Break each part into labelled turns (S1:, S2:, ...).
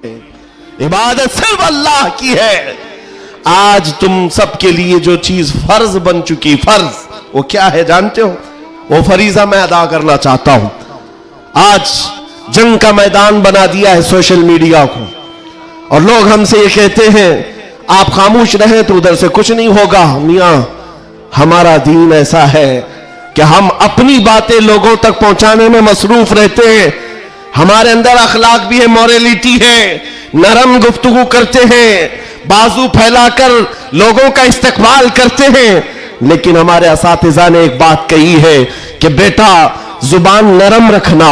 S1: इबादत सिर्फ अल्लाह की है। आज तुम सबके लिए जो चीज फर्ज बन चुकी, फर्ज वो क्या है जानते हो? वो फरीजा मैं अदा करना चाहता हूं। आज जंग का मैदान बना दिया है सोशल मीडिया को, और लोग हमसे ये कहते हैं आप खामोश रहे तो उधर से कुछ नहीं होगा। मियां, हमारा दीन ऐसा है कि हम अपनी बातें लोगों तक पहुंचाने में मसरूफ रहते हैं। हमारे अंदर अखलाक भी है, मॉरलिटी है, नरम गुफ्तगू करते हैं, बाजू फैलाकर लोगों का इस्तकबाल करते हैं। लेकिन हमारे असातिज़ा ने एक बात कही है कि बेटा जुबान नरम रखना,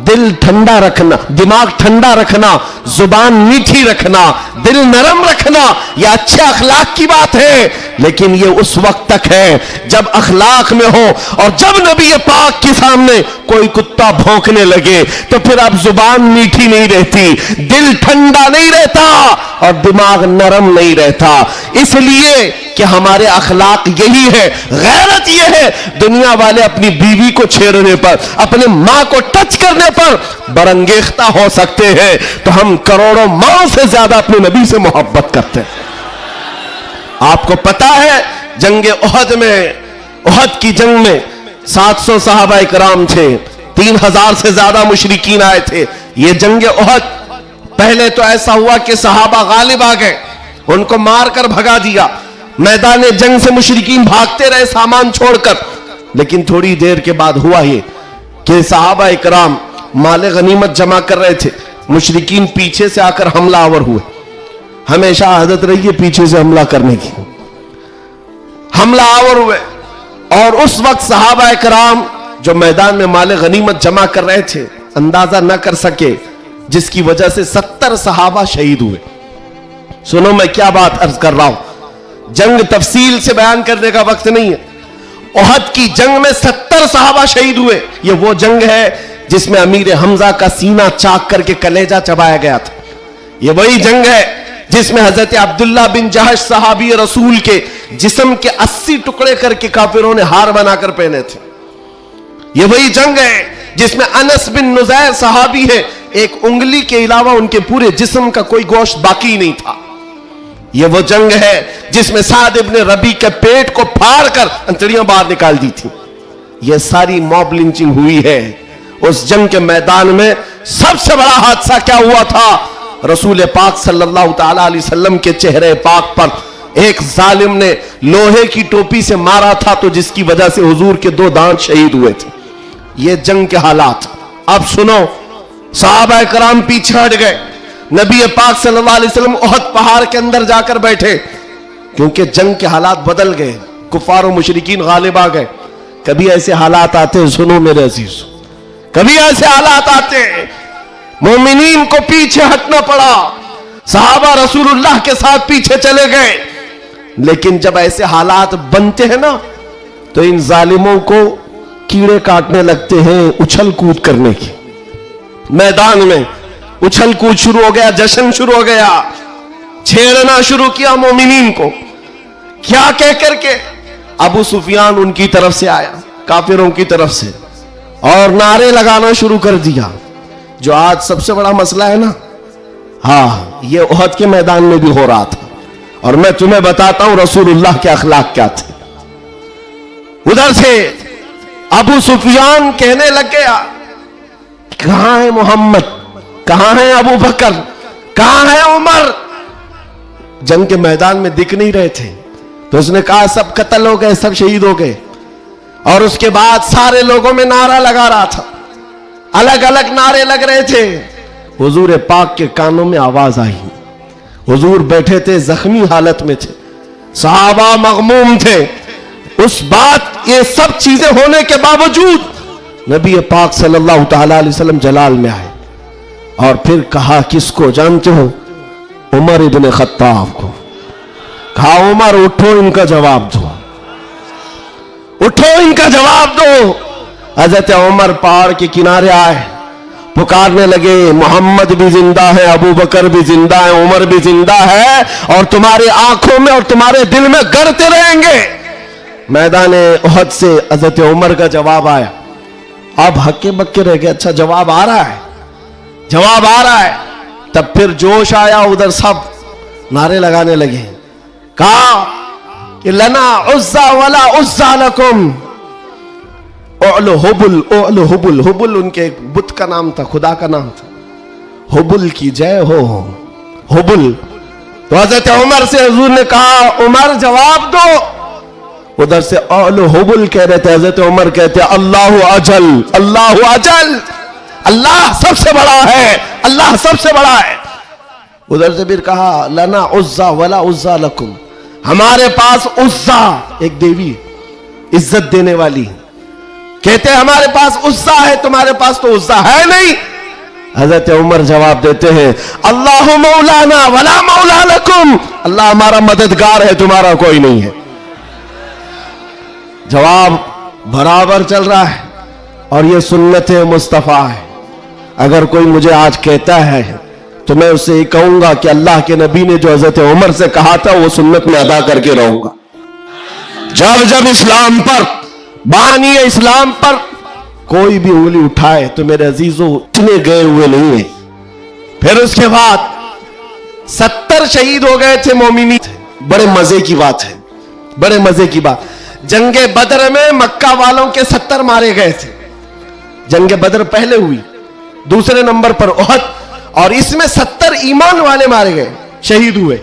S1: दिल ठंडा रखना, दिमाग ठंडा रखना, जुबान मीठी रखना, दिल नरम रखना, यह अच्छे अखलाक की बात है। लेकिन यह उस वक्त तक है जब अखलाक में हो, और जब नबी पाक के सामने कोई कुत्ता भौंकने लगे तो फिर अब जुबान मीठी नहीं रहती, दिल ठंडा नहीं रहता और दिमाग नरम नहीं रहता। इसलिए कि हमारे अखलाक यही है, गैरत यह है दुनिया वाले अपनी बीवी को छेड़ने पर, अपने मां को टच करने पर बरंगेख्ता हो सकते हैं, तो हम करोड़ों मां से ज्यादा अपने नबी से मोहब्बत करते हैं। आपको पता है जंग उहद में, उहद की जंग में 700 सहाबा इकराम थे, 3000 से ज्यादा मुशरिकीन आए थे। ये जंग उहद पहले तो ऐसा हुआ कि सहाबा गालिब आ गए, उनको मारकर भगा दिया। मैदान जंग से मुशरिकीन भागते रहे सामान छोड़कर। लेकिन थोड़ी देर के बाद हुआ ये कि सहाबा इकराम माले गनीमत जमा कर रहे थे, मुशरिकीन पीछे से आकर हमलावर हुए। हमेशा आदत रही है पीछे से हमला करने की, हमलावर हुए। और उस वक्त सहाबा इकराम जो मैदान में माले गनीमत जमा कर रहे थे अंदाजा न कर सके, जिसकी वजह से 70 सहाबा शहीद हुए। सुनो मैं क्या बात अर्ज कर रहा हूं, जंग तफसील से बयान करने का वक्त नहीं है। उहद की जंग में 70 सहाबा शहीद हुए। ये वो जंग है जिसमें अमीर हमजा का सीना चाक करके कलेजा चबाया गया था। ये वही जंग है जिसमें हजरत अब्दुल्ला बिन जहश सहाबी रसूल के जिस्म के 80 टुकड़े करके काफिरों ने हार बनाकर पहने थे। ये वही जंग है जिसमें अनस बिन नुज़ैर सहाबी है, एक उंगली के अलावा उनके पूरे जिस्म का कोई गोश्त बाकी नहीं था। यह वो जंग है जिसमें साद इब्न रबी के पेट को फाड़ कर अंतड़ियां बाहर निकाल दी थी। यह सारी मॉब लिंचिंग हुई है। उस जंग के मैदान में सबसे बड़ा हादसा क्या हुआ था? रसूल पाक सल्लल्लाहु ताला अलैहि वसल्लम के चेहरे पाक पर एक जालिम ने लोहे की टोपी से मारा था, तो जिसकी वजह से हुजूर के 2 दांत शहीद हुए थे। ये जंग के हालात। अब सुनो, सहाबा कराम पीछे हट गए, नबी पाक सल्लल्लाहु अलैहि वसल्लम उहद पहाड़ के अंदर जाकर बैठे, क्योंकि जंग के हालात बदल गए, कुफार और मुशरिकीन गालिब आ गए। कभी ऐसे हालात आते हैं, सुनो मेरे अजीज, कभी ऐसे हालात आते हैं मोमिनीन को पीछे हटना पड़ा, सहाबा रसूलुल्लाह के साथ पीछे चले गए। लेकिन जब ऐसे हालात बनते हैं ना, तो इन जालिमों को कीड़े काटने लगते हैं उछल कूद करने की। मैदान में उछल कूद शुरू हो गया, जश्न शुरू हो गया, छेड़ना शुरू किया मोमिनीन को। क्या कह करके? अबू सुफियान उनकी तरफ से आया, काफिरों की तरफ से, और नारे लगाना शुरू कर दिया। जो आज सबसे बड़ा मसला है ना, हाँ, ये उहद के मैदान में भी हो रहा था। और मैं तुम्हें बताता हूं रसूलुल्लाह के अखलाक क्या थे। उधर से अबू सुफियान कहने लग गया, कहां है मोहम्मद, कहां है अबू बकर, कहां है उमर? जंग के मैदान में दिख नहीं रहे थे। तो उसने कहा सब कत्ल हो गए, सब शहीद हो गए। और उसके बाद सारे लोगों में नारा लगा रहा था, अलग अलग नारे लग रहे थे। हुजूर पाक के कानों में आवाज आई। हुजूर बैठे थे, जख्मी हालत में थे, सहाबा मगमूम थे। उस बात, ये सब चीजें होने के बावजूद नबी पाक सल्लल्लाहु ताला अलैहि वसल्लम जलाल में आए और फिर कहा, किसको जानते हो? उमर इब्न खत्ताब को। कहा, उमर उठो, इनका जवाब दो, उठो, इनका जवाब दो। हजरत उमर पहाड़ के किनारे आए, पुकारने लगे, मोहम्मद भी जिंदा है, अबू बकर भी जिंदा है, उमर भी जिंदा है, और तुम्हारी आंखों में और तुम्हारे दिल में गड़ते रहेंगे। मैदान उहद से हजरत उमर का जवाब आया। अब हक्के बक्के रह गए, अच्छा जवाब आ रहा है, जवाब आ रहा है। तब फिर जोश आया, उधर सब नारे लगाने लगे, कहा कि लना उज्जा वला उज्जा लकुम, ओलो हुबुल, ओलो हुबुल। हुबुल उनके एक बुत का नाम था, खुदा का नाम था। हुबुल की जय हो, हुबुल। तो हजरत उमर से हुजूर ने कहा, उमर जवाब दो। उधर से ओलो हुबुल कह रहे थे, हजरत उमर कहते अल्लाह अजल, अल्लाह अजल, अल्लाह सबसे बड़ा है, अल्लाह सबसे बड़ा है। उधर से फिर कहा लना उज्जा वला उज्जा लकुम, हमारे पास उज्जा एक देवी इज्जत देने वाली, कहते हमारे पास उज्जा है, तुम्हारे पास तो उज्जा है नहीं। हजरत उमर जवाब देते हैं अल्लाह मौलाना वला मौला लकुम, अल्लाह हमारा मददगार है, तुम्हारा कोई नहीं है। जवाब बराबर चल रहा है और ये सुन्नत मुस्तफा है। अगर कोई मुझे आज कहता है तो मैं उससे ये कहूंगा कि अल्लाह के नबी ने जो हजरत उमर से कहा था वो सुन्नत में अदा करके रहूंगा। जब जब इस्लाम पर, बानी इस्लाम पर कोई भी उंगली उठाए तो मेरे अजीजों इतने गए हुए नहीं है। फिर उसके बाद 70 शहीद हो गए थे मोमिनी। बड़े मजे की बात है, बड़े मजे की बात, जंगे बदर में मक्का वालों के 70 मारे गए थे। जंगे बदर पहले हुई, दूसरे नंबर पर उहद, और इसमें 70 ईमान वाले मारे गए, शहीद हुए।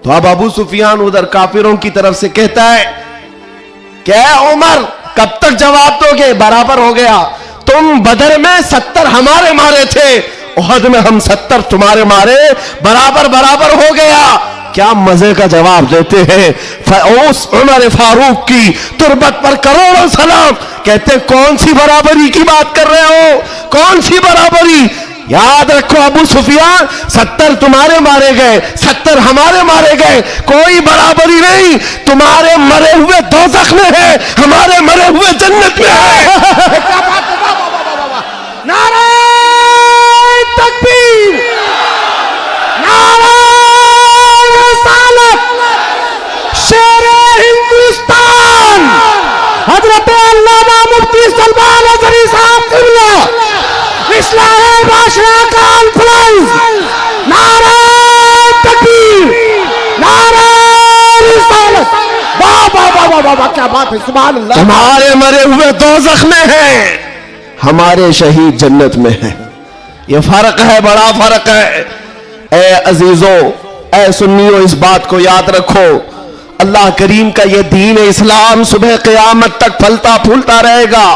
S1: तो अब अबू सुफियान उधर काफिरों की तरफ से कहता है क्या उमर कब तक जवाब दोगे, बराबर हो गया, तुम बदर में 70 हमारे मारे थे, उहद में हम 70 तुम्हारे मारे, बराबर बराबर हो गया। क्या मजे का जवाब देते हैं। उस उमर फारूक की तुरबत पर करोड़ों सलाम। कहते कौन सी बराबरी की बात कर रहे हो, कौन सी बराबरी। याद रखो अबू सुफियान, 70 तुम्हारे मारे गए, 70 हमारे मारे गए, कोई बराबरी नहीं। तुम्हारे मरे हुए दोज़ख में है, हमारे मरे हुए जन्नत में है। नारे तकबीर, नारे रिसालत, शेरे हिंदुस्तान, हजरत अल्लामा मुफ्ती सलमान अज़हरी साहब क़िबला, इस्लाम बादशाह कॉन्फ्रेंस, नारे तकबीर, नारे रिसालत। वाह वाह वाह वाह वाह, क्या बात है, सुभान अल्लाह। हमारे मरे हुए दोज़ख में है, हमारे शहीद जन्नत में है। ये फर्क है, बड़ा फर्क है। ए अजीजों, ए सुन्नियों, इस बात को याद रखो। अल्लाह करीम का ये दीन इस्लाम सुबह क़यामत तक फलता फूलता रहेगा।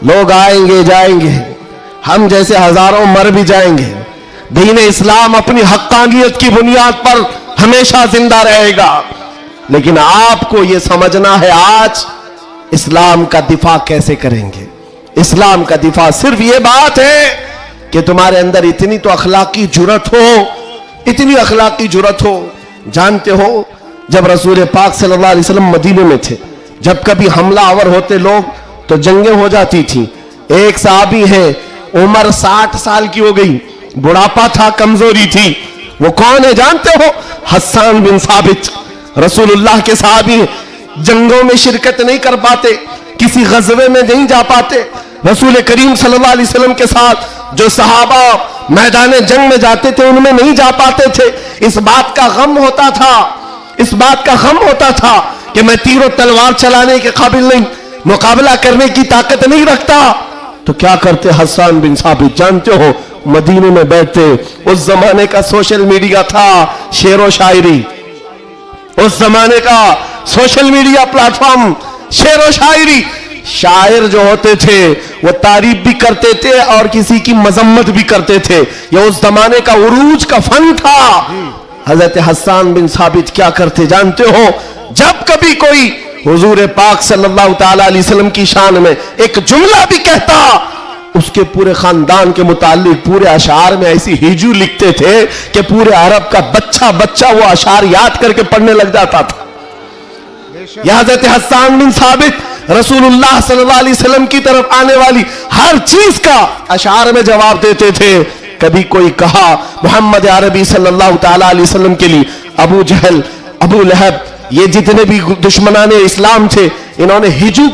S1: लोग आएंगे जाएंगे, हम जैसे हजारों मर भी जाएंगे, दीन इस्लाम अपनी हक्कानियत की बुनियाद पर हमेशा जिंदा रहेगा। लेकिन आपको यह समझना है आज इस्लाम का दिफा कैसे करेंगे। इस्लाम का दिफा सिर्फ यह बात है कि तुम्हारे अंदर इतनी तो अखलाकी जुर्रत हो, इतनी अखलाकी जुर्रत हो। जानते हो जब रसूल पाक सल्लल्लाहु अलैहि वसल्लम मदीने में थे, जब कभी हमला आवर होते लोग तो जंगें हो जाती थी। एक सहाबी है, उम्र 60 साल की हो गई, बुढ़ापा था, कमजोरी थी। वो कौन है जानते हो? हस्सान बिन साबित, रसूलुल्लाह के सहाबी, जंगों में शिरकत नहीं कर पाते, किसी गज़वे में नहीं जा पाते। रसूल करीम सल्लल्लाहु अलैहि वसल्लम के साथ जो सहाबा मैदान जंग में जाते थे उनमें नहीं जा पाते थे। इस बात का गम होता था, इस बात का गम होता था कि मैं तीरों तलवार चलाने के काबिल नहीं, मुकाबला करने की ताकत नहीं रखता। तो क्या करते हस्सान बिन साबित, जानते हो, मदीने में बैठते। उस जमाने का सोशल मीडिया था, शेरो शायरी, उस जमाने का सोशल मीडिया प्लेटफॉर्म, शेरो शायरी। शायर जो होते थे वो तारीफ भी करते थे और किसी की मजम्मत भी करते थे। ये उस जमाने का उरूज का फन था। हजरत हस्सान बिन साबित क्या करते जानते हो? जब कभी कोई हुजूर पाक सल्लल्लाहु ताला अलैहि वसल्लम की शान में एक जुमला भी कहता, उसके पूरे खानदान के मुतालिक पूरे अशार में ऐसी हिजू लिखते थे कि पूरे अरब का बच्चा बच्चा वो अशार याद करके पढ़ने लग जाता था। हजरत हस्सान बिन साबित रसूलुल्लाह सल्लल्लाहु अलैहि वसल्लम की तरफ आने वाली हर चीज का अशार में जवाब देते थे। कभी कोई कहा मोहम्मद अरबी सल्लल्लाहु ताला अलैहि वसल्लम के लिए अबू जहल, अबू लहब, ये जितने भी दुश्मनाने इस्लाम थे, इन्होंने हिजू